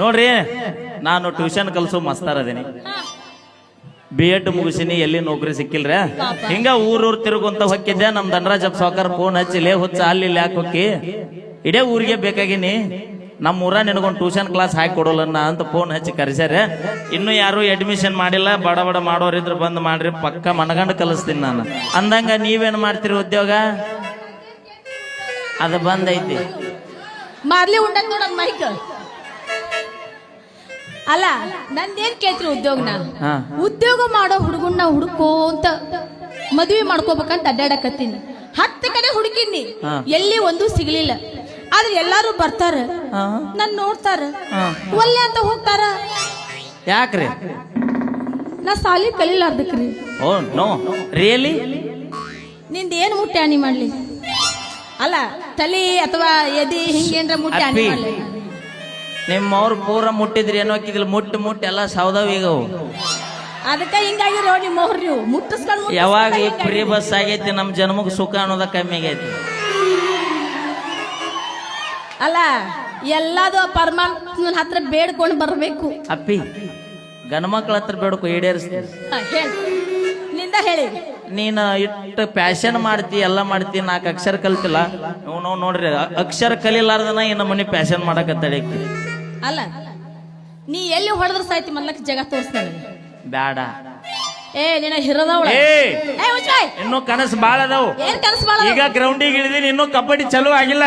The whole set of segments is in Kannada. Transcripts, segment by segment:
ನೋಡ್ರಿ, ನಾನು ಟ್ಯೂಷನ್ ಕಲ್ಸೋ ಮಾಸ್ತರ್ ಅದೇನಿ. B.Ed ಮುಗಿಸಿನಿ, ಎಲ್ಲಿ ನೌಕರಿ ಸಿಕ್ಕಿಲ್ರ. ಹಿಂಗ ಊರೂರ್ ತಿರುಗುಂತ ಹೊಕ್ಕಿದ್ದೆ. ನಮ್ ಧನರಾಜ್ ಸಾವ್ಕಾರ ಫೋನ್ ಹಚ್ಚಿಲೆ, ಹುಚ್ಚ ಅಲ್ಲಿ ಇಲ್ಲಿ ಯಾಕೆ ಹೊಕ್ಕಿ, ಇಡೇ ಊರಿಗೆ ಬೇಕಾಗಿನಿ, ನಮ್ಮ ಊರ ನಿನಗೊಂದು ಟ್ಯೂಷನ್ ಕ್ಲಾಸ್ ಹಾಕಿ ಕೊಡೋಲ್ಲನ್ನ ಅಂತ ಫೋನ್ ಹಚ್ಚಿ ಕರೆಸ್ಯಾರ. ಇನ್ನು ಯಾರು ಅಡ್ಮಿಷನ್ ಮಾಡಿಲ್ಲ, ಬಡ ಬಡ ಮಾಡೋರಿದ್ರು ಬಂದ್ ಮಾಡ್ರಿ, ಪಕ್ಕ ಮನಗಂಡು ಕಲಿಸ್ತೀನಿ ನಾನು ಅಂದಂಗ. ನೀವೇನ್ ಮಾಡ್ತೀರಿ ಉದ್ಯೋಗ? ಅದು ಬಂದೈತಿ. ಮಾರ್ಲಿ ಉಂಡ ನೋಡ ಮೈಕ್ ಅಲ್ಲ, ನಂದೇನ್ ಕೇಳ್ತೀರಿ ಉದ್ಯೋಗನ? ಉದ್ಯೋಗ ಮಾಡೋ ಹುಡುಗನ್ನ ಹುಡುಕೋಂತ ಮದ್ವೆ ಮಾಡ್ಕೋಬೇಕಂತ ಅಡ್ಡಾಡಕತ್ತೀನಿ. 10 ಕಡೆ ಹುಡುಕಿನಿ, ಎಲ್ಲಿ ಒಂದು ಸಿಗ್ಲಿಲ್ಲ. ಆದ್ರೆ ಎಲ್ಲಾರು ಬರ್ತಾರ, ನನ್ ನೋಡ್ತಾರ, ಒಲ್ಲೆ ಅಂತ ಹೋಗ್ತಾರ. ಯಾಕ್ರಿ? ನಾ ಸಾಲಿ ಕಲಿಲಾರ್ದಕ್ರಿ. Oh no really? ನಿಂದ ಏನ್ ಮುಟ್ಟೆ ಆನಿ ಮಾಡ್ಲಿ? ಅಲ್ಲ, ತಲಿ ಅಥವಾ ಎದಿ ಹಿಂಗೇನ್ರ ಮುಟ್ಟೆ ಆನಿ ಮಾಡ್ಲಿ? ನಿಮ್ಮವ್ರು ಪೂರ ಮುಟ್ಟಿದ್ರಿ ಏನೋ ಹಾಕಿದಿಲ್ಲ, ಮುಟ್ಟಿ ಎಲ್ಲ ಸೌದವ್ ಈಗ. ಅದಕ್ಕೆ ಹಿಂಗಾಗಿ ನೋಡಿ ಮೋಹರ್ ನೀವು ಮುಟ್ಟಿಸ್ಕೊಂಡು ಯಾವಾಗ ಈ ಫ್ರೀ ಬಸ್ ಆಗೈತಿ, ನಮ್ ಜನ್ಮಕ್ ಸುಖ ಅನ್ನೋದ ಕಮ್ಮಿ ಆಗೈತಿ. ಅಲ್ಲ, ಎಲ್ಲಾದು ಪರಮಾತ್ಮನ ಹತ್ರ ಬೇಡ್ಕೊಂಡು ಬರ್ಬೇಕು. ಅಪ್ಪಿ, ಗಂಡ್ಮಕ್ಳ ಹತ್ರ ಬೇಡಕು ಈಡೇರಿಸ್ತೀನಿ. ನಿಂದ ಹೇಳಿ. ನೀನು ಇಟ್ಟು ಪ್ಯಾಶನ್ ಮಾಡ್ತಿ, ಎಲ್ಲ ಮಾಡ್ತಿ, 4 ಅಕ್ಷರ ಕಲ್ತಿಲ್ಲ. ನಾವು ನೋಡ್ರಿ, ಅಕ್ಷರ ಕಲಿಲಾರ್ದನ ಇನ್ನು ಮನೆ ಪ್ಯಾಶನ್ ಮಾಡಕತ್ತಾಳೆ. ಅಲ್ಲ, ನೀ ಎಲ್ಲಿ ಹೊಡೆದ್ರ ಸಾಯ್ತಿ ಮೊದ್ಲಕ್ಕೆ ಜಗ ತೋರಿಸ್ತಾನೆ. ಬ್ಯಾಡ ಏ ನಿನ್ನ ಹಿರದವಳ. ಇನ್ನು ಕನಸು ಬಾಳ ಅದಾವು. ಏನ್ ಕನಸು ಬಾಳ? ಈಗ ಗ್ರೌಂಡಿಗೆ ಇಳಿದೀನಿ, ಇನ್ನು ಕಬಡ್ಡಿ ಚಲೋ ಆಗಿಲ್ಲ.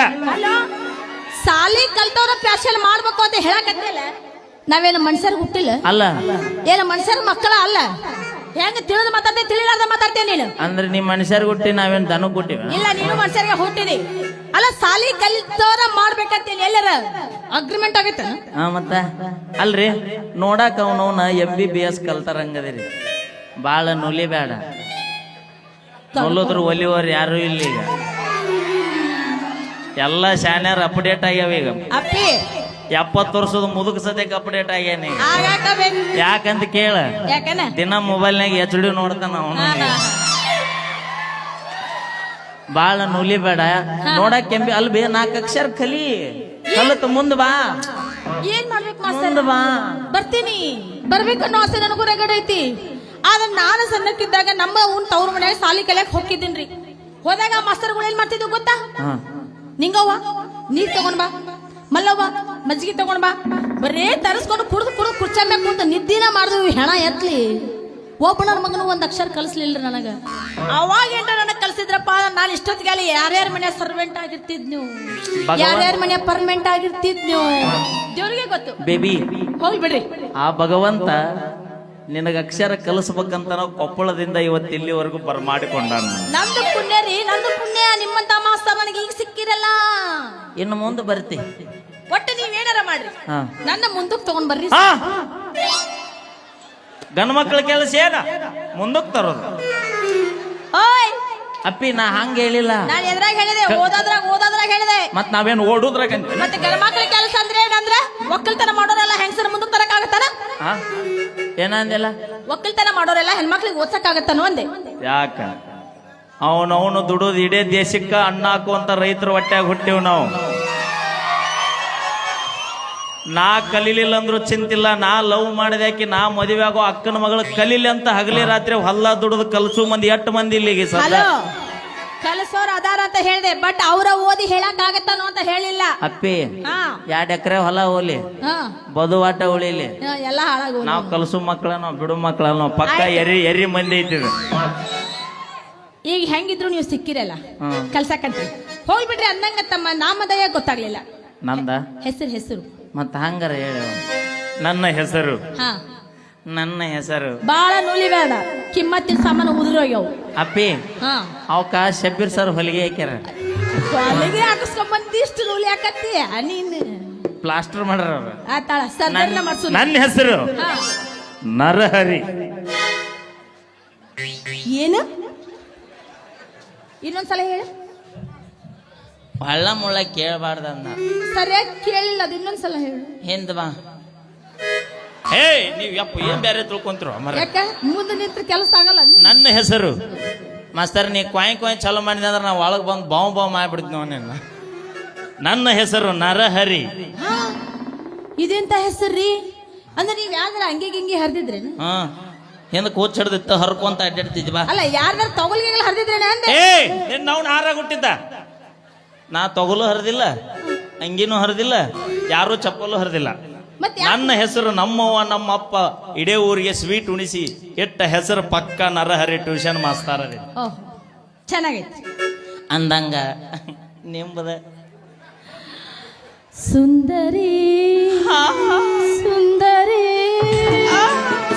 ಸಾಲಿ ಕಲ್ತವ್ರ ಪ್ಯಾಶನ್ ಮಾಡ್ಬೇಕು ಅಂತ ಹೇಳಕತ್ತಿಲ್ಲ. ನಾವೇನು ಮನುಷ್ಯರ್ ಹುಟ್ಟಿಲ್ಲ ಅಲ್ಲ, ಏನು ಮನುಷ್ಯರ ಮಕ್ಕಳ ಅಲ್ಲ. ಹೆಂಗ ತಿಳಿದ ಮಾತಾಡ್ತೇ, ತಿಳಿಲಾರ್ದ ಮಾತಾಡ್ತೇನೆ ನೀನು. ಅಂದ್ರೆ ನೀ ಮನುಷ್ಯರ್ ಹುಟ್ಟಿ, ನಾವೇನ್ ದನ ಹುಟ್ಟಿವ? ಇಲ್ಲ, ನೀನು ಮನುಷ್ಯರಿಗೆ ಹುಟ್ಟಿದಿ. ಅಲ್ಲ, ಸಾಲಿ ಕಲಿತವ್ರ ಮಾಡ್ಬೇಕಂತೇಳಿ ಎಲ್ಲರ ಅಗ್ರಿಮೆಂಟ್ ಆಗೈತ? ಮತ್ತ ಅಲ್ರಿ, ನೋಡಾಕ ಅವನವನ MBBS ಕಲ್ತಾರಂಗದಿರಿ. ಬಾಳ ನುಲಿ ಬೇಡ, ನುಲಿದ್ರು ಒಲಿವರ್ ಯಾರು ಇಲ್ಲ. ಈಗ ಎಲ್ಲ ಶಾನ್ಯಾರ ಅಪ್ಡೇಟ್ ಆಗ್ಯಾವ. ಈಗ ಅಪ್ಪಿ 70 ವರ್ಷದ ಮುದುಕ ಸದ್ಯಕ್ಕೆ ಅಪ್ಡೇಟ್ ಆಗ್ಯಾನ. ಯಾಕಂತ ಕೇಳ, ಯಾಕನ ದಿನ ಮೊಬೈಲ್ನಾಗ HD ನೋಡ್ತಾನ ಅವನು. ಬಾಳ ನುಲಿ ಬೇಡ, ನೋಡಕ್ ಅಲ್ಬಿ 4 ಅಕ್ಷರ ಕಲಿ, ಕಲತ್ ಮುಂದ್ ಬಾ. ಏನ್ ಮಾಡ್ಬೇಕು ಮುಂದ್ ಬಾ. ಬರ್ತೀನಿ, ಬರ್ಬೇಕನ್ನೋ ಆಸೆ ನನಗೂ ರಗಡ ಐತಿ. ಆದ್ರೆ ನಾನು ಸಣ್ಣಕ್ಕಿದ್ದಾಗ ನಮ್ಮ ತವ್ರ ಮನ್ಯಾಗ ಸಾಲಿ ಕಲಿಯಕ್ ಹೋಗಿದ್ದೀನ್ರಿ. ಹೋದಾಗ ಮಾಸ್ತರ್ಗಳು ಏನ್ ಮಾಡ್ತಿದ್ವು ಗೊತ್ತಾ? ನಿಂಗವ್ವ ನೀರ್ ತಗೊಂಡ್ ಬಾ, ಮಲ್ಲವ್ವ ಮಜ್ಜಿಗೆ ತಗೊಂಡ್ ಬಾ, ಬರೇ ತರಿಸ್ಕೊಂಡು ಕುಡ್ದು ಕುರ್ಚಾ ಮ್ಯಾಗ ಕುಂತ ನಿದ್ದಿನ ಮಾಡಿದ್ವಿ. ಹೆಣ ಎತ್ಲಿ, ಒಬ್ಬನ ಮಗನು 1 ಅಕ್ಷರ ಕಲಿಸ್ಲಿಲ್ರಿ ನನಗ. ಅವಾಗ ಏನ್ರ ನನಗ್ ಕಲ್ಸಿದ್ರಪ್ಪ, ನಾನು ಇಷ್ಟೊತ್ತಿಗೆ ಯಾರ್ಯಾರ ಮನೆ ಸರ್ವೆಂಟ್ ಆಗಿರ್ತಿದ್ ನೀವು, ಯಾರ್ಯಾರ ಮನೆ ಪರ್ಮನೆಂಟ್ ಆಗಿರ್ತಿದ್ ನೀವು, ದೇವ್ರಿಗೆ ಗೊತ್ತು. ಬೇಬಿ ಹೋಗಿ ಬಿಡ್ರಿ. ಆ ಭಗವಂತ ನಿನಗ ಅಕ್ಷರ ಕಲಿಸ್ಬೇಕಂತ ನಾವು ಕೊಪ್ಪಳದಿಂದ ಇವತ್ತು ಇಲ್ಲಿವರೆಗೂ ಬರಮಾಡಿಕೊಂಡ. ನಂದು ಪುಣ್ಯ ರೀ, ನಂದು ಪುಣ್ಯ. ನಿಮ್ಮಂತ ಮಾಸ್ತರ್ ನನಗೆ ಈಗ ಸಿಕ್ಕಿರಲ್ಲ. ಇನ್ನು ಮುಂದೆ ಬರ್ತಿ. ಒಟ್ಟು ನೀವೇನಾರ ಮಾಡ್ರಿ, ನನ್ನ ಮುಂದಕ್ಕೆ ತಗೊಂಡ್ ಬರ್ರಿ. ಗಂಡ ಮಕ್ಳ ಕೆಲಸ ಏನ ಮುಂದಕ್ಕೆ ತರೋದು. ಓಯ್ ಅಪ್ಪಿ, ನಾ ಹಂಗ ಹೇಳಿಲ್ಲ. ನಾನು ಎದ್ರಾಗ ಹೇಳಿದೆ, ಓದಾದ್ರಾಗ ಹೇಳಿದೆ. ಮತ್ ನಾವೇನು ಓಡುದ್ರಾಗ? ಮತ್ತೆ ಗಂಡ ಮಕ್ಳ ಕೆಲಸ ಅಂದ್ರೆ ಏನಂದ್ರ ಒಕ್ಕಲ್ತನ ಮಾಡೋರೆಲ್ಲ ಹೆಂಗಸರ ಮುಂದಕ್ಕೆ ತರಕ್ ಆಗತ್ತಾನ? ಏನಂದಿಲ್ಲ? ಒಕ್ಕಲ್ತನ ಮಾಡೋರೆಲ್ಲ ಹೆಣ್ಮಕ್ಳಿಗೆ ಓದ್ಸಕ್ ಆಗತ್ತಾನು ಅಂದೆ. ಯಾಕ? ಅವನು ದುಡೋದು ಇಡೇ ದೇಶಕ್ಕ ಅನ್ನ ಹಾಕುವಂತ ರೈತರ ಹೊಟ್ಟ್ಯಾಗ ಹುಟ್ಟಿವ್ ನಾವು. ನಾ ಕಲೀಲಿಲ್ಲ ಅಂದ್ರು ಚಿಂತಿಲ್ಲ, ನಾ ಲವ್ ಮಾಡಿದಾಕಿ, ನಾ ಮದುವೆ ಆಗೋ ಅಕ್ಕನ ಮಗಳು ಕಲೀಲಿ ಅಂತ ಹಗಲಿ ರಾತ್ರಿ ಹೊಲ್ಲ ದುಡದು ಕಲ್ಸು ಮಂದಿ 8 ಮಂದಿ ಇಲ್ಲಿಗೆ ಕಲಸೋರ್ ಅದಾರ ಅಂತ ಹೇಳಿದೆ. ಬಟ್ ಅವ್ರ ಓದಿ ಹೇಳಕ್ ಆಗತ್ತಾನು ಅಂತ ಹೇಳಿಲ್ಲ. ಅಪ್ಪಿ, 2 ಎಕರೆ ಹೊಲ ಹೋಲಿ, ಬದುವಾಟ ಉಳಿಲಿ, ಎಲ್ಲ ಹಾಳಾಗ. ನಾವ್ ಕಲ್ಸು ಮಕ್ಕಳ, ನಾವ್ ಬಿಡು ಮಕ್ಕಳ, ನಾವ್ ಪಕ್ಕ ಎರಿ ಮಂದಿ ಐತಿವಿ. ಈಗ ಹೆಂಗಿದ್ರು ನೀವು ಸಿಕ್ಕಿರಲ್ಲ ಕಲ್ಸಕಂತ್ರಿ, ಹೋಗ್ಬಿಡ್ರಿ ಅಂದಂಗ ತಮ್ಮ ನಾಮಧೇಯ ಗೊತ್ತಾಗ್ಲಿಲ್ಲ. ನಂದ ಹೆಸರು ಮತ್ತ ಹಂಗಾರ ಹೇಳ. ನನ್ನ ಹೆಸರು ಬಾಳ ನುಲಿ ಬೇಡ, ಕಿಮ್ಮತ್ತಿನ ಸಾಮಾನು ಉದುರೋಗ್ಯವು. ಅಪ್ಪಿ, ಅವಕ್ಕ ಶಬ್ಬೀರ್ ಸರ್ ಹೊಲಿಗೆ ಹಾಕ್ಯಾರ. ಹೊಲಿಗೆ ಹಾಕಿಸ್ಕೊಂಡ್ ಇಷ್ಟು ನುಲಿ ಹಾಕತ್ತಿ ನೀನ್ ಪ್ಲಾಸ್ಟರ್ ಮಾಡ್ರ. ನನ್ನ ಹೆಸರು ನರಹರಿ. ಏನು? ಇನ್ನೊಂದ್ಸಲ ಹೇಳ. ಹಳ್ಳ ಮುಳ್ಳ ಕೇಳಬಾರ್ದಂದ. ಸರಿಯಾಗಿ ಕೇಳಿಲ್ಲ, ಅದು ಇನ್ನೊಂದ್ಸಲ ಹೇಳು. ಹಿಂದ್ ಬಾ. ನೀವ್ ಯಪ್ಪ ಏನ್ ಬೇರೆ ತಿಳ್ಕೊಂತಿರೋ? ಮುಂದೆ ನಿಂತ್ರ ಕೆಲಸ ಆಗಲ್ಲ. ನನ್ನ ಹೆಸರು ಮಾಸ್ತರ್, ನೀ ಕೊಯ್ ಚಲೋ ಮಾಡಿದೆ ಅಂದ್ರೆ ನಾವು ಒಳಗೆ ಬಂದು ಬಾವು ಮಾಡ್ಬಿಡ್ತೀವಿ. ನನ್ನ ಹೆಸರು ನರಹರಿ. ಇದೆಂತ ಹೆಸರ್ರಿ ಅಂದ್ರೆ ನೀವ್ ಯಾವ್ದಾರ ಹಂಗೆ ಗಿಂಗಿ ಹರಿದಿದ್ರೇನು? ಹಾ ಹಿಂದ ಕೂಚ್ ಹಿಡ್ದಿತ್ತು ಹರ್ಕೊಂತ ಅಡ್ಡಾಡ್ತಿದ್ವಿ ಬಾ. ಅಲ್ಲ ಯಾರ್ದಾರ ತೊಗಲ್ಗೆ ಹರಿದಿದ್ರೇನ ಅಂದೆ. ನಾವು ನಾರಾಗ ಹುಟ್ಟಿದ್ದ ನಾ ತೊಗಲು ಹರಿದಿಲ್ಲ, ಅಂಗಿನೂ ಹರಿದಿಲ್ಲ, ಯಾರು ಚಪ್ಪಲು ಹರಿದಿಲ್ಲ. ಮತ್ತೆ ನನ್ನ ಹೆಸರು ನಮ್ಮವ್ವ ನಮ್ಮಪ್ಪ ಇಡೇ ಊರಿಗೆ ಸ್ವೀಟ್ ಉಣಿಸಿ ಇಟ್ಟ ಹೆಸರು ಪಕ್ಕ ನರಹರಿ ಟ್ಯೂಷನ್ ಮಾಸ್ತಾರ ಓಹ್ ಚೆನ್ನಾಗೈತಿ. ಅಂದಂಗ ನಿಂಬದ ಸುಂದರಿ ಸುಂದರಿ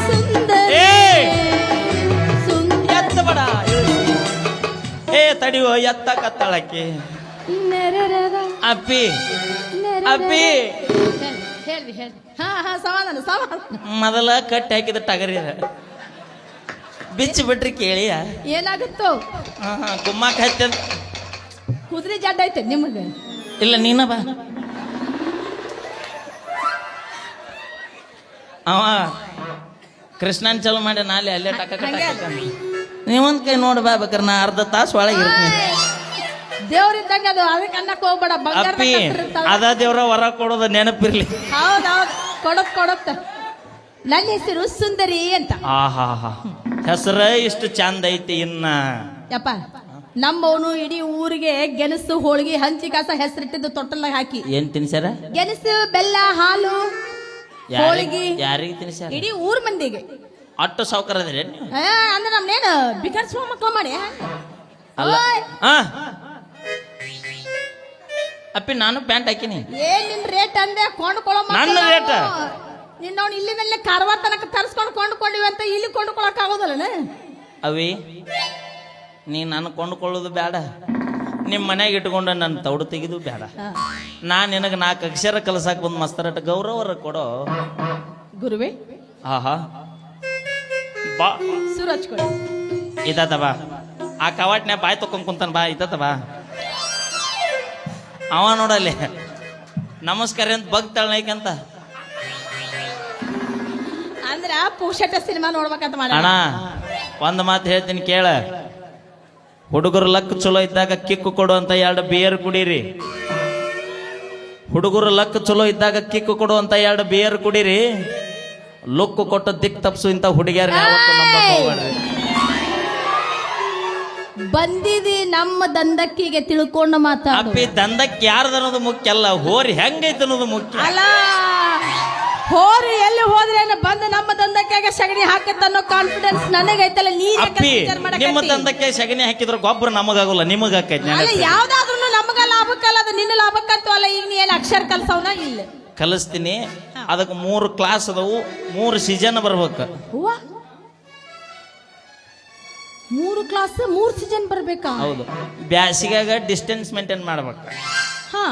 ಸುಂದರಿ ಎತ್ತ ಬಡ ತಡಿಯೋ ಎತ್ತ ಕತ್ತಾಳಕ್ಕೆ ಅಪ್ಪಿ ಅಪ್ಪಿ ಹೇಳ್ರಿ ಹೇಳ್ರಿ. ಹಾ ಹಾ ಸಮಾಧಾನ ಸಮಾಧಾನ. ಮೊದಲ ಕಟ್ಟಿ ಹಾಕಿದ ಟಗರಿ ಬಿಚ್ಚಿ ಬಿಟ್ರಿ ಕೇಳಿಯ ಏನಾಗುತ್ತೋ ಗುಮ್ಮಾಕ್ ಹತ್ತದ ಕುದುರೆ ಜಡ್ಡ ಐತೆ ನಿಮಗೆ. ಇಲ್ಲ ನೀನ ಬಾ. ಅವ ಕೃಷ್ಣನ್ ಚಲೋ ಮಾಡಿ ನಾಳೆ ಅಲ್ಲೇ ಟಕ ನೀವೊಂದ್ ಕೈ ನೋಡ್ ಬಾ ಬೇಕಾರೆ ನಾ ಅರ್ಧ ತಾಸು ಒಳಗೆ ಇರ್ತೀನಿ. ದೇವ್ರಿದ್ದಂಗ ಅದು ಅದಕ್ಕೆ ಅನ್ನಕ್ ಹೋಗ್ಬೇಡ. ಅಪ್ಪಿ ಅದ ದೇವ್ರ ವರ ಕೊಡೋದು ನೆನಪಿರ್ಲಿ. ಹೌದೌದು ಕೊಡತ್ ನನ್ನ ಹೆಸರು ಸುಂದರಿ ಅಂತ. ಆಹಾ ಹೆಸರ ಇಷ್ಟು ಚಂದ ಐತಿ. ಇನ್ನ ಯಪ್ಪ ನಮ್ಮವನು ಇಡೀ ಊರಿಗೆ ಗೆಣಸು ಹೋಳಿಗೆ ಹಂಚಿ ಕಾಸ ಹೆಸರಿಟ್ಟಿದ್ದು ತೊಟ್ಟಲ್ದಾಗ ಹಾಕಿ ಏನ್ ತಿನ್ಸ್ಯಾರ? ಗೆಣಸು ಬೆಲ್ಲ ಹಾಲು ಹೋಳಿಗೆ ಯಾರಿಗೆ ತಿನ್ಸ್ಯಾರ? ಇಡೀ ಊರ್ ಮಂದಿಗೆ. ಅಟ್ಟು ಸಾವುಕಾರ ಅದ್ರಿ ಅಂದ್ರೆ ನಮ್ನೇನು ಬಿಕರ್ಸುವ ಮಕ್ಳು ಮಾಡಿ ಅಲ್ಲ. ಅಪ್ಪಿ ನಾನು ಪ್ಯಾಂಟ್ ಹಾಕಿನಿ. ಏನ್ ನಿನ್ ರೇಟ್ ಅಂದೆ ಕೊಂಡ್ಕೊಳ್ಳೋ ನನ್ನ ರೇಟ್ ನಿನ್ನ ಇಲ್ಲಿನಲ್ಲೇ ಕಾರವಾರ ತನಕ ತರಿಸ್ಕೊಂಡು ಕೊಂಡ್ಕೊಂಡಿವಿ ಅಂತ ಇಲ್ಲಿ ಕೊಂಡ್ಕೊಳಕ್ ಆಗೋದಲ್ಲ. ಅವಿ ನೀ ನಾನು ಕೊಂಡ್ಕೊಳ್ಳೋದು ಬೇಡ, ನಿಮ್ಮ ಮನ್ಯಾಗ ಇಟ್ಕೊಂಡು ನನ್ನ ತೌಡು ತೆಗೆದು ಬೇಡ. ನಾನ್ ನಿನಗೆ 4 ಅಕ್ಷರ ಕಲಸಾಕ್ ಬಂದ್ ಮಸ್ತರಟ ಗೌರವರ ಕೊಡೋ ಗುರುವೇ. ಆಹಾ ಬಾ ಸೂರಜ್ ಕೊಡಿ ಇದಾತ ಬಾ. ಆ ಕವಾಟ್ನ್ಯಾ ಬಾಯ್ ತಕೊಂಡ್ ಕುಂತಾನ ಬಾ. ಇದಾತ ಬಾ. ಅವ ನೋಡಲ್ಲಿ ನಮಸ್ಕಾರ ಅಂತ ಬಗ್ತಾಳೈಕಂತ ಅಂದ್ರ ಪುಷಟ ಸಿನಿಮಾ ನೋಡ್ಬೇಕಂತ ಮಾಡ. ಅಣ್ಣ ಒಂದ್ ಮಾತು ಹೇಳ್ತೀನಿ ಕೇಳ. ಹುಡುಗರು ಲಕ್ ಚಲೋ ಇದ್ದಾಗ ಕಿಕ್ಕು ಕೊಡು ಅಂತ 2 ಬಿಯರ್ ಕುಡೀರಿ. ಹುಡುಗರು ಲಕ್ ಚಲೋ ಇದ್ದಾಗ ಕಿಕ್ಕು ಕೊಡು ಅಂತ 2 ಬಿಯರ್ ಕುಡೀರಿ. ಲುಕ್ಕು ಕೊಟ್ಟು ದಿಕ್ ತಪ್ಸು ಇಂತ ಹುಡುಗಿಯರ್ ಬಂದಿದಿ ನಮ್ಮ ದಂದಕ್ಕಿಗೆ ತಿಳ್ಕೊಂಡು ಮಾತಾಡು. ಅಪ್ಪಿ ದಂದಕ್ಕೆ ಯಾರ್ದು ಅನ್ನೋದು ಮುಖ್ಯ ಅಲ್ಲ, ಹೋರಿ ಹೆಂಗೈತೆ ಅನ್ನೋದು ಮುಖ್ಯ ಅಲ್ಲ. ಹೋರಿ ಎಲ್ಲಿ ಹೋದ್ರೆ ಬಂದು ನಮ್ಮ ದಂದಕ್ಕಾಗ ಸಗಣಿ ಹಾಕತ್ತನ್ನೋ ಕಾನ್ಫಿಡೆನ್ಸ್ ನನಗೈತಲ್ಲ. ಅಪ್ಪಿ ನಿಮ್ಮ ದಂದಕ್ಕೆ ಸಗಣಿ ಹಾಕಿದ್ರೆ ಗೊಬ್ಬರ ನಮಗಾಗಲ್ಲ, ನಿಮಗ ಅಲ್ಲ. ಯಾವ್ದಾದ್ರು ನಮಗ ಲಾಭಕ್ಕಲ್ಲ, ಅದು ನಿನ್ನ ಲಾಭಕ್ಕಂತೂ ಅಲ್ಲ. ಈಗ ನೀ ಏನ್ ಅಕ್ಷರ ಕಲ್ಸವನ ಇಲ್ಲ ಕಲಿಸ್ತೀನಿ. ಅದಕ್ಕೆ 3 ಕ್ಲಾಸ್ ಅದಾವು, 3 ಸೀಸನ್ ಬರ್ಬೇಕು. 3 ಕ್ಲಾಸ್ 3 ಸೀಸನ್ ಬರ್ಬೇಕಾ? ಹೌದು. ಬ್ಯಾಸಿಗಾಗ ಡಿಸ್ಟೆನ್ಸ್ ಮೇಂಟೈನ್ ಮಾಡ್ಬೇಕು, ಹಾ.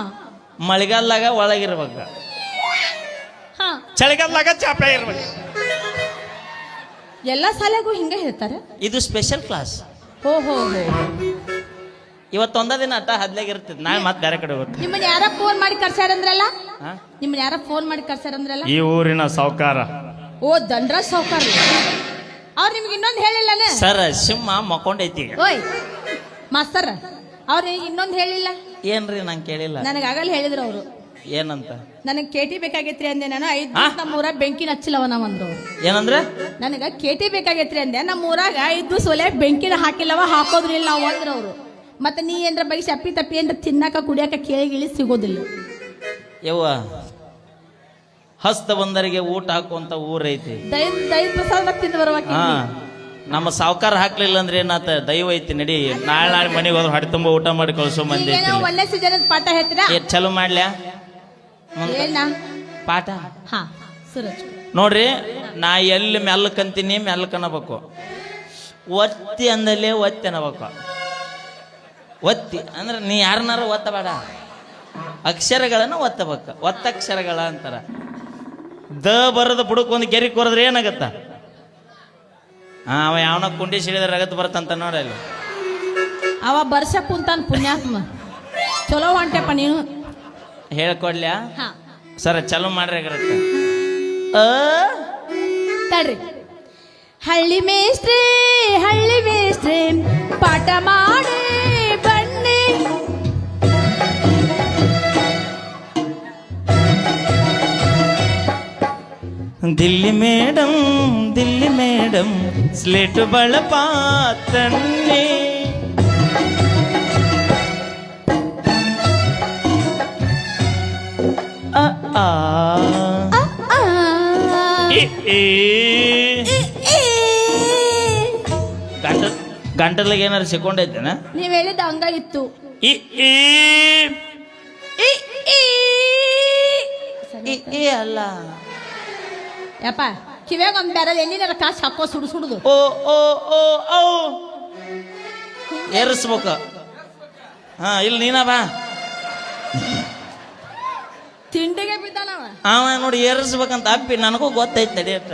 ಮಳೆಗಾಲದಾಗ ಒಳಗಿರ್ಬೇಕು, ಹಾ. ಚಳಿಗಾಲದಾಗ ಚಾಪೆ ಇರ್ಬೇಕು. ಎಲ್ಲ ಶಾಲೆಗೂ ಹಿಂಗೆ ಹೇಳ್ತಾರೆ. ಇದು ಸ್ಪೆಷಲ್ ಕ್ಲಾಸ್. ಹೋ ಹೋ ಹೋ. ಇವತ್ತೊಂದ ದಿನ ಅಟ್ಟ ಹದ್ಲಾಗ ಇರ್ತದೆ, ನಾಳೆ ಮತ್ತೆ ಬೇರೆ ಕಡೆ ಹೋಗುತ್ತೆ. ನಿಮ್ಮನ್ನ ಯಾರ ಫೋನ್ ಮಾಡಿ ಕರ್ಸ್ಯಾರಂದ್ರಲ್ಲ? ನಿಮ್ಮನ್ನ ಯಾರ ಫೋನ್ ಮಾಡಿ ಕರ್ಸ್ಯಾರಂದ್ರಲ್ಲ? ಈ ಊರಿನ ಸಾವುಕಾರ. ಓ ದಂಡ್ರಾಜ್ ಸಾವುಕಾರ. ಅವ್ರು ನಿಮ್ಗೆ ಇನ್ನೊಂದು ಹೇಳಿಲ್ಲನೆ? ಸರ್ ಸಿಂಹ ಮಕ್ಕೊಂಡೈತಿ. ಓಯ್ ಮಾಸ್ತರ್ ಅವ್ರು ಇನ್ನೊಂದು ಹೇಳಿಲ್ಲ ಏನ್ರಿ? ನಂಗೆ ಕೇಳಿಲ್ಲ. ನನಗೆ ಆಗಲ್ಲ ಹೇಳಿದ್ರು ಅವರು. ಏನಂತ? ನನಗೆ ಕೇಟಿ ಬೇಕಾಗೈತ್ರಿ ಅಂದೆ. ನಾನು 5 ದಿವಸ ನಮ್ಮೂರ ಬೆಂಕಿನ ಹಚ್ಚಿಲ್ಲವ ನಾವಂದ್ರು. ಏನಂದ್ರೆ? ನನಗ ಕೇಟಿ ಬೇಕಾಗೈತ್ರಿ ಅಂದೆ. ನಮ್ಮೂರಾಗ 5 ದಿವಸ ಒಲೆ ಬೆಂಕಿನ ಹಾಕಿಲ್ಲವ, ಹಾಕೋದ್ರಿ ಇಲ್ಲ ನಾವು ಅಂದ್ರ ಅವರು. ಮತ್ತೆ ನೀ ಏನ್ರ ಬೈ ಸಪ್ಪಿ ತಪ್ಪಿ ಏನ್ರ ತಿನ್ನಾಕ ಕುಡಿಯಾಕ ಕೇಳಿಗಿಳಿ ಸಿಗೋದಿಲ್ಲ. ಯವ್ವ ಹಸ್ತ ಬಂದರಿಗೆ ಊಟ ಹಾಕುವಂತ ಊರೈತಿ. ದೈವ ಪ್ರಸಾದ ತಿಂದು ಬರುವಾಗ ನಮ್ಮ ಸಾವುಕಾರ ಹಾಕ್ಲಿಲ್ಲ ಅಂದ್ರೆ ಏನಾತ? ದೈವ ಐತಿ ನಡಿ. ನಾಳೆ ಮನೆಗೆ ಹೋದ್ರೆ ಹೊಟ್ಟೆ ತುಂಬ ಊಟ ಮಾಡಿ ಕಳ್ಸೋ ಮಂದಿ ಐತಿ. ಒಳ್ಳೆ ಸೀಸನ್ ಪಾಠ ಹೇಳ್ತೀರಾ? ಚಲೋ ಮಾಡ್ಲ್ಯಾ ಪಾಠ? ಹಾ ಸೂರಜ್ ನೋಡ್ರಿ, ನಾ ಎಲ್ಲಿ ಮೆಲ್ಲಕಂತೀನಿ ಮೆಲ್ಲಕನಬೇಕು. ಒತ್ತಿ ಅಂದಲ್ಲೇ ಒತ್ತಿ ಅನ್ನಬೇಕು. ಒತ್ತಿ ಅಂದ್ರೆ ನೀ ಯಾರನ್ನಾರು ಒತ್ತಬೇಡ, ಅಕ್ಷರಗಳನ್ನು ಒತ್ತಬೇಕು. ಒತ್ತಕ್ಷರಗಳ ಅಂತಾರ. ದ ಬರದ ಬುಡಕ್ ಒಂದು ಗೆರಿ ಕೊರದ್ರೆ ಏನಾಗತ್ತ? ಅವ ಯಾವನ ಕುಂಡಿ ಸಿಡಿದ್ರೆ ರಗತ್ ಬರ್ತಂತ ನೋಡಲ್ಲಿ. ಅವ ಬರ್ಷ ಕುಂತಾನ ಪುಣ್ಯಾತ್ಮ. ಚಲೋ ಹೊಂಟೆಪ್ಪ ನೀನು. ಹೇಳ್ಕೊಡ್ಲ್ಯಾ? ಸರ ಚಲೋ ಮಾಡ್ರಿ. ತಡ್ರಿ. ಹಳ್ಳಿ ಮೇಸ್ಟ್ರಿ ಪಾಠ ಮಾಡಿ ಬನ್ನಿ. ದಿಲ್ಲಿ ಮೇಡಮ್ ಸ್ಲೇಟು ಬಳಪ ತನ್ನಿ ಆ ಆ ಗಂಟಲಿಗೆ ಏನಾರು ಸಿಕ್ಕೊಂಡೈತೇನ ನೀವ್ ಹೇಳಿದ ಹಂಗ ಇತ್ತು. ಈ ಈ ಅಲ್ಲ ಯಪ್ಪ ಕಿವ್ಯಾಗ ಒಂದ್ ಬ್ಯಾರಲ್ ಎಲ್ಲಿನಾರ ಕಾಸು ಹಾಕೋ ಸುಡುದು. ಓ ಓ ಓ ಓ ಏರಿಸ್ಬೇಕು. ಹಾ ಇಲ್ಲಿ ನೀನ ಬಾ. ತಿಂಡಿಗೆ ಬಿದ್ದಾನವ ಅವ ನೋಡಿ ಏರಿಸ್ಬೇಕಂತ ಅಪ್ಪಿ ನನಗೂ ಗೊತ್ತೈತೆ ತಡಿಯತ್ತ.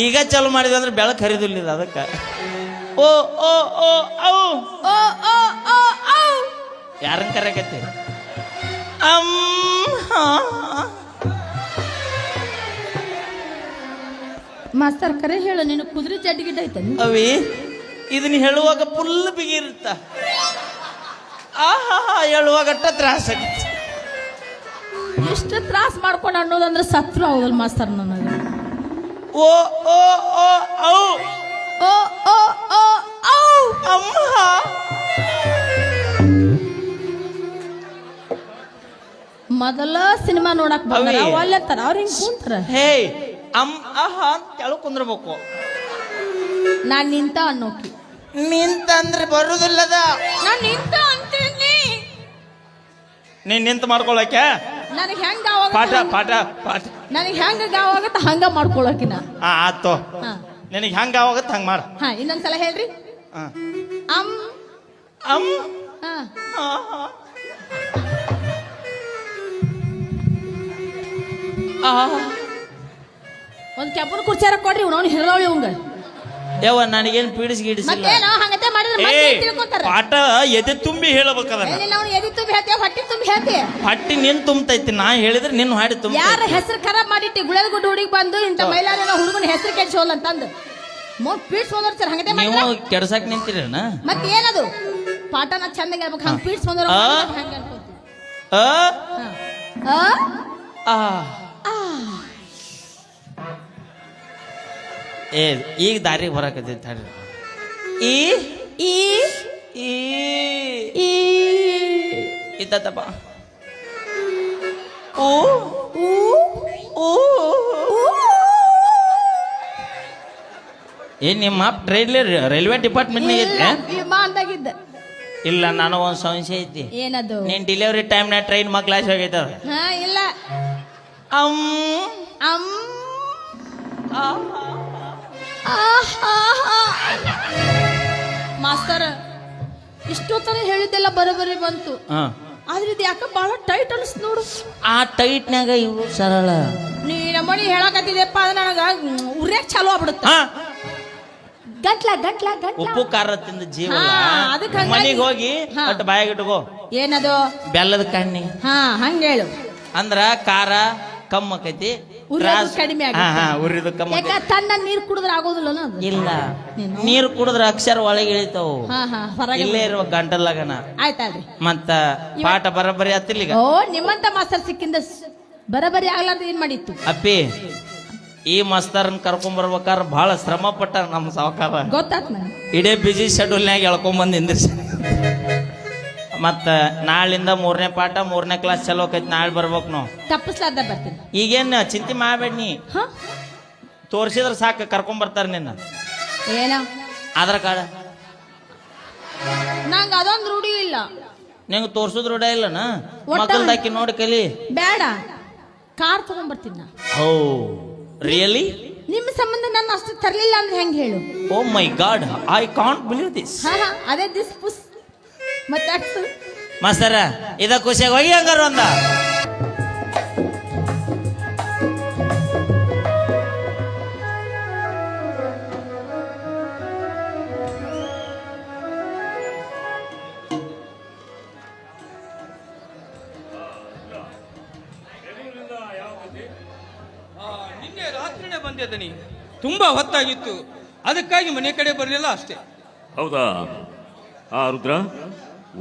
ಈಗ ಚಾಲು ಮಾಡಿದ್ವಿ ಅಂದ್ರೆ ಬೆಳಕು ಹರಿದಿಲ್ಲ ಅದಕ್ಕೆ. ಓ ಓ ಓ ಔ ಓ ಓ ಓ ಔ ಯಾರನ್ನ ಕರೆಯಕತ್ತಿ? ಮಾಸ್ತರ್ ಕರೆ ಹೇಳು, ನೀನು ಕುದುರೆ ಜಡ್ಗಿಡ್ಡ ಐತೆ ಅವಿ ಇದನ್ನ ಹೇಳುವಾಗ ಫುಲ್ ಬಿಗಿರುತ್ತ. ಆಹಾ ಹೇಳುವಾಗ ತ್ರಾಸ ಆಗತ್ತೆ. ಎಷ್ಟು ತ್ರಾಸ ಮಾಡ್ಕೊಂಡು ಅನ್ನೋದಂದ್ರೆ ಸತ್ರು ಹೌದಲ್ ಮಾಸ್ತರ್ ನನಗೆ. ಓ ಓ ಓ ಔ ಓ ಓ ಓ ಔ ಅಮ್ಮ ಮೊದಲ ಸಿನಿಮಾ ನೋಡಕ್ ಬಂದ್ರ ಒಳ್ಳೆತ್ತಾರ ಅವ್ರ ಹಿಂಗ್ ಕುಂತಾರ. ಹೇ ಆಹಾ ಅಂತ ಕೆಳಗೆ ಕುಂದ್ರಬೇಕು. ನಾನ್ ನಿಂತ ಅನ್ನೋಕಿ ನಿಂತಂದ್ರೆ ಬರುದಿಲ್ಲದ. ನಾನ್ ನಿಂತ ಅಂತೀನಿ. ನೀನ್ ನಿಂತ ಮಾಡ್ಕೊಳಕ್ಕೆ ನನಗೆ ಹೆಂಗ ಪಾಠ ಪಾಠ ಪಾಠ ನನಗೆ ಹೆಂಗ ಗಾವ ಆಗತ್ತ ಹಂಗ ಮಾಡ್ಕೊಳಕಿನ. ಆತು ನಿನಗೆ ಹೆಂಗ ಆವಾಗತ್ತ ಹಂಗ ಮಾಡ. ಹಾ ಇನ್ನೊಂದ್ಸಲ ಹೇಳ್ರಿ. ಅಮ್ ಅಮ್ ಒಂದ್ ಕೆಬ್ಬನ ಕುರ್ಚಾರ ಕೊಡ್ರಿ ಅವ್ನು ಹಿರದವಳಿ ಅವಂಗ. ಯಾವ ನನಗೇನು ಪೀಡಿಸಿ ಗೀಡಿಸಿಲ್ಲ. ಮತ್ತೇನ ಹಂಗತೆ ಮಾಡಿದ್ರೆ ಮತ್ತೆ ತಿಳ್ಕೊಂತಾರ. ಪಾಠ ಎದೆ ತುಂಬಿ ಹೇಳಬೇಕದ. ನಾವು ಎದಿ ತುಂಬಿ ಹೇಳ್ತೇವೆ, ಹೊಟ್ಟಿ ತುಂಬಿ ಹೇಳ್ತೇವೆ. ಹೊಟ್ಟಿ ನಿನ್ ತುಂಬತೈತಿ, ನಾ ಹೇಳಿದ್ರೆ ನಿನ್ನ ಹಾಡಿ ತುಂಬ. ಯಾರ ಹೆಸರು ಖರಾಬ್ ಮಾಡಿಟ್ಟಿ ಗುಳದ ಗುಡ್ಡ ಹುಡುಗಿ ಬಂದು ಇಂತ ಮೈಲಾರ ಹುಡುಗನ ಹೆಸರು ಕೆಡ್ಸೋಲ್ಲ ಅಂತಂದು ಪೀಡ್ಸ್ ಹೋದರ್ ಸರ್ ಹಂಗತೆ ನೀವು ಕೆಡ್ಸಕ್ ನಿಂತಿರೇನ? ಮತ್ತೆ ಏನದು ಪಾಠನ ಚಂದಾಗ ಹೇಳ್ಬೇಕು. ಹಂಗ ಪೀಡ್ಸ್ ಹೋದ್ರ ಹಂಗ ಈಗ ದಾರಿಗೆ ಬರಕತ್ತೈತಿ. ಈ ಈ ಈ ಇತ್ತಪ್ಪ. ಓ ಓ ಏನ್ ನಿಮ್ಮ ರೈಲ್ವೆ ಡಿಪಾರ್ಟ್ಮೆಂಟ್ ವಿಮಾನದಾಗಿದ್ದ. ಇಲ್ಲ ನನಗೆ ಒಂದು ಸಂಶಯ ಐತಿ. ಏನದು? ನೀನ್ ಡೆಲಿವರಿ ಟೈಮ್ನಾಗ ಟ್ರೈನ್ ಕ್ಲಾಸ್ ಹೋಗೈತದ. ಹಾ ಇಲ್ಲ ಅಮ್ ಅಮ್ ಮಾಸ್ತರ್ ಇಷ್ಟೊತ್ತನ ಹೇಳಿದ್ದೆಲ್ಲ ಬರೋಬರಿ ಬಂತು. ಆದ್ರೆ ಇದು ಯಾಕ ಬಹಳ ಟೈಟ್ ಅನಿಸ್ತು ನೋಡು. ಆ ಟೈಟ್ನಾಗ ಇವು ಸರಳ. ನೀ ನಮ್ಮನಿ ಹೇಳಕತ್ತಿದೆಪ್ಪ ಅದ ನನಗ ಉರ್ಯಾಕ್ ಚಾಲು ಆಗ್ಬಿಡುತ್ತ. ಗಟ್ಲ ಗಟ್ಲ ಗಟ್ಲ ಉಪ್ಪು ಖಾರ ತಿಂದ ಜೀವ. ಅದಕ್ಕೆ ಮನಿಗೆ ಹೋಗಿ ಒಟ್ಟು ಬಾಯಾಗ ಇಟ್ಕೋ. ಏನದು? ಬೆಲ್ಲದ ಕಣ್ಣಿ. ಹಾ ಹಂಗ ಹೇಳು. ಅಂದ್ರ ಖಾರ ಕಮ್ಮ ಆಕೈತಿ, ಕಡಿಮೆ ಉರಿದು ಕಮ್ಮ. ಯಾಕ ತಣ್ಣ ನೀರ್ ಕುಡಿದ್ರೆ ಆಗೋದಿಲ್ಲ? ಇಲ್ಲ, ನೀರು ಕುಡಿದ್ರೆ ಅಕ್ಷರ ಒಳಗೆ ಇಳಿತಾವು. ಇಲ್ಲೇ ಇರುವ ಗಂಟಲ್ಲಾಗನ. ಆಯ್ತಾಳ್ರಿ. ಮತ್ತ ಪಾಠ ಬರಬರಿ ಆತಿಲ್ಲ. ಓ ನಿಮ್ಮಂತ ಮಾಸ್ತರ್ ಸಿಕ್ಕಿಂದ ಬರಬರಿ ಆಗ್ಲಾರ್ದು ಏನ್ ಮಾಡಿತ್ತು ಅಪ್ಪಿ? ಈ ಮಾಸ್ತರ್ನ ಕರ್ಕೊಂಡ್ ಬರ್ಬೇಕಾರ ಬಹಳ ಶ್ರಮ ಪಟ್ಟ ನಮ್ಮ ಸಾವುಕಾರ. ಗೊತ್ತಾತ್ ಇಡೇ ಬಿಜಿ ಶೆಡ್ಯೂಲ್ನಾಗ ಎಳ್ಕೊಂಡ್ ಬಂದ್ ನಿಂದಿರ್ಸಿ. ಮತ್ತ ನಾಳಿಂದ 3ನೇ ಪಾಠ 3ನೇ ಕ್ಲಾಸ್ ಚಲೋ ಆಕೈತಿ. ನಾಳೆ ಬರ್ಬೇಕು ನಾವು. ತಪ್ಪಿಸ್ಲಾರ್ದ ಬರ್ತೀನಿ. ಈಗೇನು ಚಿಂತೆ ಮಾಡಬೇಡ, ನೀ ತೋರ್ಸಿದ್ರ ಸಾಕು ಕರ್ಕೊಂಡ್ ಬರ್ತಾರ ನಿನ್ನ. ಏನ ಆಧಾರ್ ಕಾರ್ಡ್? ನಂಗ ಅದೊಂದು ರೂಢಿ ಇಲ್ಲ. ನಿಂಗೆ ತೋರ್ಸುದ್ ರೂಢ ಇಲ್ಲನ? ಮಕ್ಕಳ್ದಾಕಿ ನೋಡಿ ಕಲಿ. ಬೇಡ, ಕಾರ್ ತಗೊಂಡ್ ಬರ್ತೀನಿ ನಾ. Oh really? ನಿಮ್ಮ ಸಂಬಂಧ ನಾನು ಅಷ್ಟು ತರ್ಲಿಲ್ಲ ಅಂದ್ರೆ ಹೆಂಗ್ ಹೇಳು? Oh my god, I can't believe this. ಅದೇ ದಿಸ್ ಪುಸ್ ಮತ್ತೆ ಮಾಸ್ತರ ಇದ ಖುಷಿಯಾಗಿ ಹೋಗಿ ಹಂಗಾರ ಒಂದ. ನಿನ್ನೆ ರಾತ್ರಿನೇ ಬಂದಿದ್ದೀನಿ, ತುಂಬಾ ಹೊತ್ತಾಗಿತ್ತು, ಅದಕ್ಕಾಗಿ ಮನೆ ಕಡೆ ಬರಲಿಲ್ಲ ಅಷ್ಟೇ. ಹೌದಾ? ಆ ರುದ್ರ,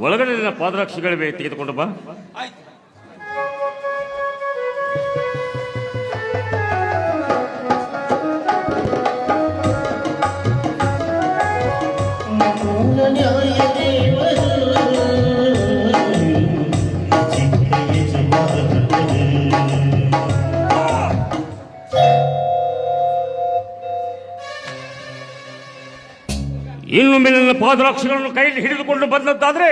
ಒಳಗಡೆ ಪಾದರಕ್ಷೆಗಳಿವೆ, ತೆಗೆದುಕೊಂಡು ಬಾ. ಆಯ್ತು. ಇನ್ನೊಮ್ಮೆ ನನ್ನ ಪಾದರಕ್ಷೆಗಳನ್ನು ಕೈಯಲ್ಲಿ ಹಿಡಿದುಕೊಂಡು ಬಂದದ್ದಾದ್ರೆ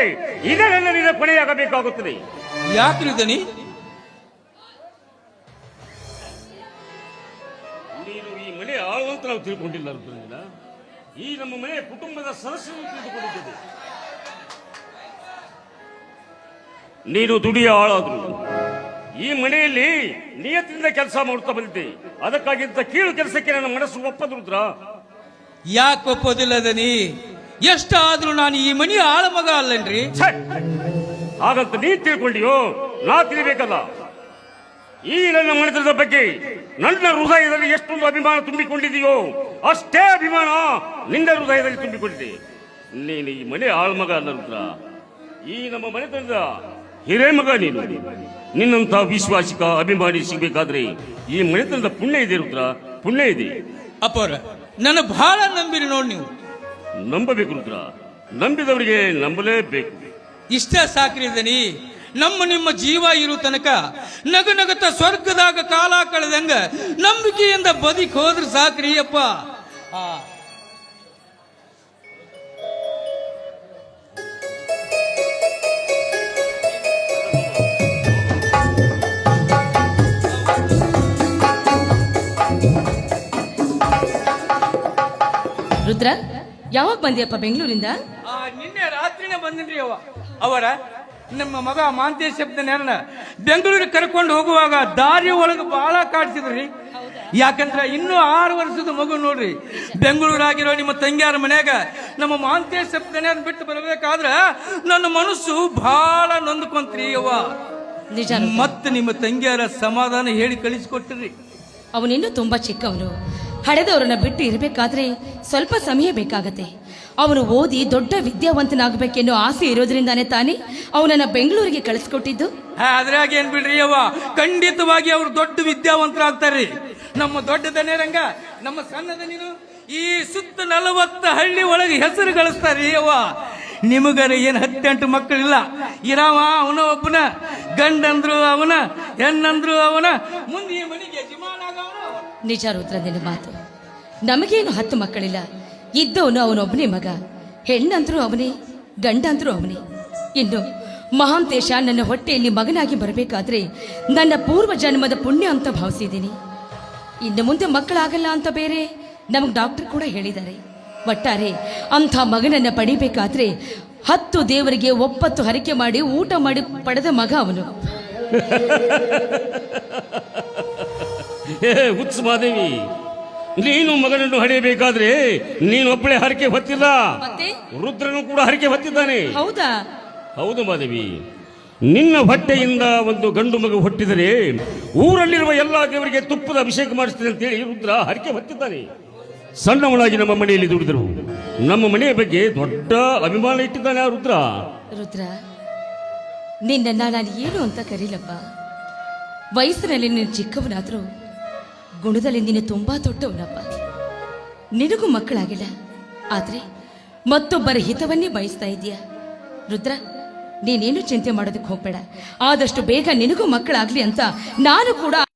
ಇದೇ ನನ್ನ ನಿನ್ನ ಕೊನೆಯಾಗಬೇಕಾಗುತ್ತದೆ. ಯಾಕ್ರಿ ದನಿ? ನೀನು ಈ ಮನೆ ಆಳುವಂತ ನಾವು ತಿಳ್ಕೊಂಡಿಲ್ಲ ರುದ್ರನಿಂದ. ಈ ನಮ್ಮ ಮನೆ ಕುಟುಂಬದ ಸದಸ್ಯರು ತಿಳಿದುಕೊಂಡಿದ್ದೇವೆ. ನೀನು ದುಡಿಯ ಆಳಾದ್ರು ಈ ಮನೆಯಲ್ಲಿ ನಿಯತ್ತಿನಿಂದ ಕೆಲಸ ಮಾಡುತ್ತಾ ಬಂದಿದ್ದೆ. ಅದಕ್ಕಾಗಿಂತ ಕೀಳು ಕೆಲಸಕ್ಕೆ ನನ್ನ ಮನಸ್ಸು ಒಪ್ಪದು ರುದ್ರ. ಯಾಕೆ ಒಪ್ಪೋದಿಲ್ಲ ದನಿ? ಎಷ್ಟಾದ್ರೂ ನಾನು ಈ ಮನೆಯ ಆಳ ಮಗ ಅಲ್ಲನ್ರಿ. ಛೆ! ಹಾಗಂತ ನೀ ತಿಳ್ಕೊಂಡಿಯೋ? ನಾ ತಿಳಿಬೇಕಲ್ಲ. ಈ ನನ್ನ ಮನೆತನದ ಬಗ್ಗೆ ನನ್ನ ಹೃದಯದಲ್ಲಿ ಎಷ್ಟೊಂದು ಅಭಿಮಾನ ತುಂಬಿಕೊಂಡಿದೆಯೋ ಅಷ್ಟೇ ಅಭಿಮಾನ ನಿನ್ನ ಹೃದಯದಲ್ಲಿ ತುಂಬಿಕೊಂಡಿದೆ. ನೀನು ಈ ಮನೆ ಆಳ್ಮಗ ಅಲ್ಲ ರುದ್ರ. ಈ ನಮ್ಮ ಮನೆತನದ ಹಿರೇಮಗ ನೀನು. ನಿನ್ನಂತ ವಿಶ್ವಾಸಿಕ ಅಭಿಮಾನಿ ಸಿಗಬೇಕಾದ್ರೆ ಈ ಮನೆತನದ ಪುಣ್ಯ ಇದೆ ರುದ್ರ, ಪುಣ್ಯ ಇದೆ. ಅಪ್ಪವ್ರ, ನನ್ನ ಬಹಳ ನಂಬಿರಿ ನೋಡಿ ನೀವು. ನಂಬಬೇಕು ರುದ್ರ, ನಂಬಿದವರಿಗೆ ನಂಬಲೇಬೇಕು. ಇಷ್ಟ ಸಾಕ್ರಿ ದನಿ. ನಿಮ್ಮ ಜೀವ ಇರು ತನಕ ನಗನಗತ ಸ್ವರ್ಗದಾಗ ಕಾಲ ಕಳೆದಂಗ ನಂಬಿಕೆಯಿಂದ ಬದುಕಿ ಹೋದ್ರೆ ಸಾಕ್ರಿ ಅಪ್ಪ. ರುದ್ರ, ಯಾವಾಗ ಬಂದಿಯಪ್ಪ ಬೆಂಗಳೂರಿಂದ? ನಿನ್ನೆ ರಾತ್ರಿನೇ ಬಂದಿನ್ರಿ ಅವರ ನಮ್ಮ ಮಗ ಮಾಂತೇಶ್ ಶಬ್ದನ ಬೆಂಗಳೂರಿಗೆ ಕರ್ಕೊಂಡು ಹೋಗುವಾಗ ದಾರಿ ಒಳಗೆ ಬಹಳ ಕಾಡ್ತಿದ್ರಿ. ಯಾಕಂದ್ರೆ ಇನ್ನೂ 6 ವರ್ಷದ ಮಗು ನೋಡ್ರಿ. ಬೆಂಗಳೂರಾಗಿರೋ ನಿಮ್ಮ ತಂಗಿಯಾರ ಮನ್ಯಾಗ ನಮ್ಮ ಮಾಂತೇಶ್ ಶಬ್ದನ ಬಿಟ್ಟು ಬರಬೇಕಾದ್ರ ನನ್ನ ಮನಸ್ಸು ಬಹಳ ನೊಂದ್ಕೊಂತ್ರಿ ನಿಜ. ಮತ್ತೆ ನಿಮ್ಮ ತಂಗಿಯಾರ ಸಮಾಧಾನ ಹೇಳಿ ಕಳಿಸಿಕೊಟ್ರಿ. ಅವನಿನ್ನೂ ತುಂಬಾ ಚಿಕ್ಕವನು. ಹಡೆದವರನ್ನ ಬಿಟ್ಟು ಇರಬೇಕಾದ್ರೆ ಸ್ವಲ್ಪ ಸಮಯ ಬೇಕಾಗತ್ತೆ. ಅವನು ಓದಿ ದೊಡ್ಡ ವಿದ್ಯಾವಂತನಾಗಬೇಕೆನ್ನೋ ಆಸೆ ಇರೋದ್ರಿಂದಾನೇ ತಾನೇ ಅವನನ್ನ ಬೆಂಗಳೂರಿಗೆ ಕಳಿಸ್ಕೊಟ್ಟಿದ್ದು. ಅದ್ರಾಗ ಏನ್ ಬಿಡ್ರಿ ಖಂಡಿತವಾಗಿ ಅವ್ರು ದೊಡ್ಡ ವಿದ್ಯಾವಂತರಾಗ್ತಾರ್ರಿ. ನಮ್ಮ ದೊಡ್ಡ ದನೇರಂಗ ನಮ್ಮ ಸಣ್ಣ ದನಿನು ಈ ಸುತ್ತ 40 ಹಳ್ಳಿ ಒಳಗೆ ಹೆಸರು ಗಳಿಸ್ತಾರ್ರಿ ನಿಮಗರ ಏನ್ 18 ಮಕ್ಕಳಿಲ್ಲ. ಇರಾವ ಅವನ ಒಬ್ಬನ, ಗಂಡಂದ್ರು ಅವನ, ಹೆಣ್ಣಂದ್ರು ಅವನ, ಮುಂದೆ ಈ ಮನೆಗೆ ನಿಜ ರುದ್ರ ನಿನ್ನ ಮಾತು. ನಮಗೇನು 10 ಮಕ್ಕಳಿಲ್ಲ. ಇದ್ದವನು ಅವನೊಬ್ಬನೇ ಮಗ. ಹೆಣ್ಣಂದ್ರು ಅವನೇ, ಗಂಡಂದ್ರು ಅವನೇ. ಇನ್ನು ಮಹಾಂತೇಶ ನನ್ನ ಹೊಟ್ಟೆಯಲ್ಲಿ ಮಗನಾಗಿ ಬರಬೇಕಾದ್ರೆ ನನ್ನ ಪೂರ್ವ ಜನ್ಮದ ಪುಣ್ಯ ಅಂತ ಭಾವಿಸಿದ್ದೀನಿ. ಇನ್ನು ಮುಂದೆ ಮಕ್ಕಳಾಗಲ್ಲ ಅಂತ ಬೇರೆ ನಮಗೆ ಡಾಕ್ಟರ್ ಕೂಡ ಹೇಳಿದ್ದಾರೆ. ಒಟ್ಟಾರೆ ಅಂಥ ಮಗನನ್ನ ಪಡಿಬೇಕಾದ್ರೆ 10 ದೇವರಿಗೆ 9 ಹರಕೆ ಮಾಡಿ ಊಟ ಮಾಡಿ ಪಡೆದ ಮಗ ಅವನು. ಹುಚ್ಚಮಾದೇವಿ, ನೀನು ಮಗನನ್ನು ಹಡೆಯಬೇಕಾದ್ರೆ ನೀನೊಬ್ಬಳೆ ಹರಕೆ ಹೊತ್ತಿಲ್ಲ, ರುದ್ರನು ಕೂಡ ಹರಕೆ ಹೊತ್ತಿದ್ದಾನೆ. ಹೌದಾ? ಹೌದು ಮಾದೇವಿ. ನಿನ್ನ ಹೊಟ್ಟೆಯಿಂದ ಒಂದು ಗಂಡು ಮಗು ಹುಟ್ಟಿದರೆ ಊರಲ್ಲಿರುವ ಎಲ್ಲಾ ದೇವರಿಗೆ ತುಪ್ಪದ ಅಭಿಷೇಕ ಮಾಡಿಸ್ತೇನೆ ಅಂತೇಳಿ ರುದ್ರ ಹರಕೆ ಹೊತ್ತಿದ್ದಾನೆ. ಸಣ್ಣವಳಾಗಿ ನಮ್ಮ ಮನೆಯಲ್ಲಿ ದುಡಿದರು. ನಮ್ಮ ಮನೆಯ ಬಗ್ಗೆ ದೊಡ್ಡ ಅಭಿಮಾನ ಇಟ್ಟಿದ್ದಾನೆ ಆ ರುದ್ರ. ರುದ್ರ, ನಿನ್ನ ನಾನು ಏನು ಅಂತ ಕರೀಲಪ್ಪ. ವಯಸ್ಸಿನಲ್ಲಿ ನೀನು ಚಿಕ್ಕವನಾದ್ರೂ ಗುಣದಲ್ಲಿ ನೀನು ತುಂಬಾ ದೊಡ್ಡವನಪ್ಪ. ನಿನಗೂ ಮಕ್ಕಳಾಗಿಲ್ಲ, ಆದ್ರೆ ಮತ್ತೊಬ್ಬರ ಹಿತವನ್ನೇ ಬಯಸ್ತಾ ಇದೀಯ. ರುದ್ರ, ನೀನೇನು ಚಿಂತೆ ಮಾಡೋದಕ್ಕೆ ಹೋಗ್ಬೇಡ. ಆದಷ್ಟು ಬೇಗ ನಿನಗೂ ಮಕ್ಕಳಾಗ್ಲಿ ಅಂತ ನಾನು ಕೂಡ